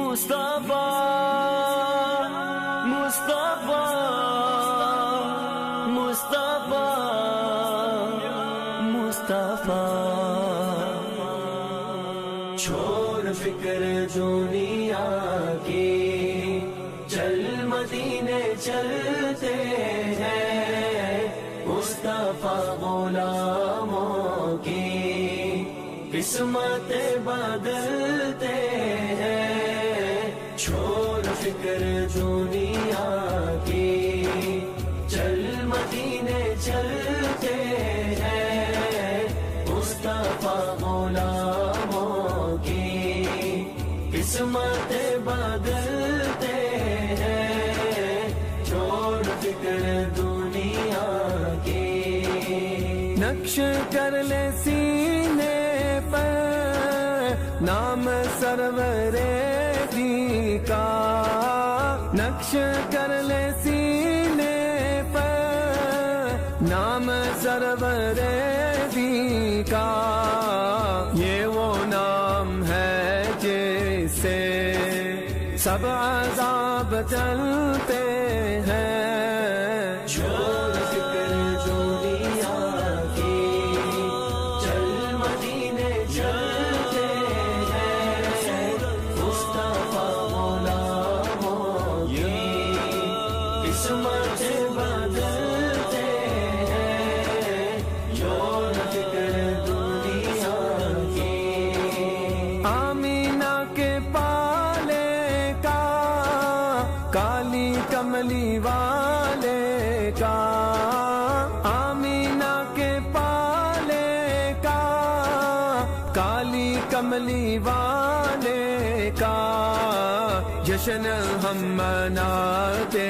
مصطفیٰ مصطفیٰ مصطفیٰ مصطفیٰ چھوڑ فکر دنیا کی چل مدینے چلتے ہیں مصطفیٰ غلاموں کی قسمت بدلتے ہیں چھوڑ فکر دنیا کی چل مدینے چلتے ہیں مصطفیٰ غلاموں کی قسمت بدلتے ہیں چھوڑ فکر دنیا کی نقش کر لے سینے پر نام سرور دی کا نقش کر لے سینے پر نام سرور دی کا یہ وہ نام ہے جس سے سب عذاب چلتے ہیں چھوڑ فکر دنیا کی چل مدینے چلتے ہیں مصطفیٰ غلاموں کی قسمت بدلتے ہیں چھوڑ فکر دنیا کی آمینہ کے پالے کا کالی کملی والے کا آمینہ کے پالے کا کالی کملی والے کا جشن ہم مناتے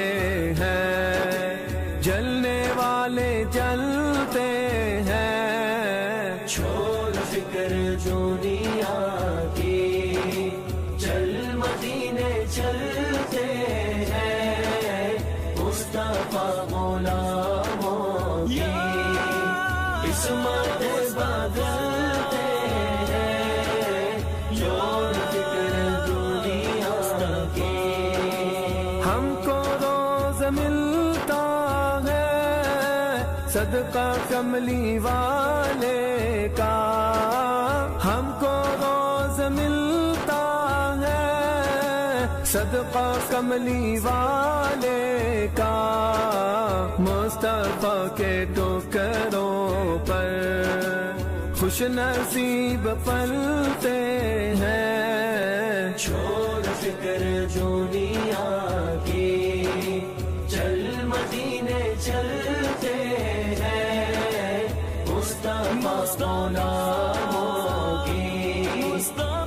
ہیں جلنے والے جلتے ہیں چھوڑ فکر دنیا کی چل مدینے چلتے ہیں مصطفیٰ غلاموں کی قسمت بدلتے ہیں چھوڑ فکر دنیا کی ہم کو روز ملتا ہے صدقہ کملی والے کا ہم کو روز ملتا ہے صدقہ کملی والے کا مصطفیٰ کے ٹکروں پر خوش نصیب پلتے ہیں چھوڑ فکر دنیا کی چل مدینے چلتے ہیں مصطفیٰ غلاموں کی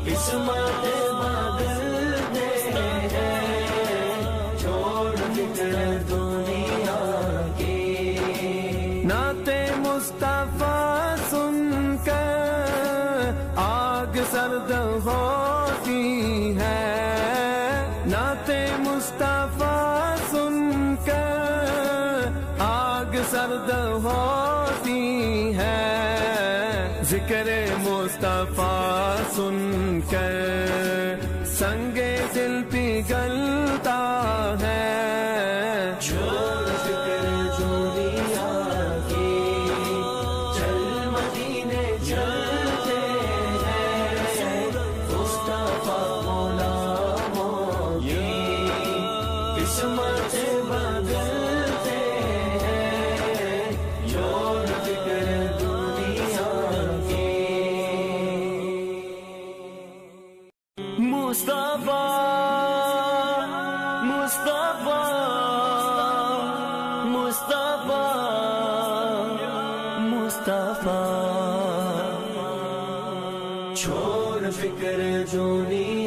قسمت بدلتے ہیں چھوڑ فکر دنیا کی نعت مصطفیٰ سن کر آگ سرد ہوتی ہے نعت مصطفیٰ سن کر آگ سرد ہوتی ہے ذکر مصطفیٰ سن کر سنگ دل پگھلتا ہے چھوڑ فکر دنیا کی چل مدینے چلتے ہیں مصطفیٰ غلاموں کی قسمت بدلتے ہیں چھوڑ فکر دنیا کی مصطفیٰ مصطفیٰ مصطفیٰ مصطفیٰ چھوڑ فکر دنیا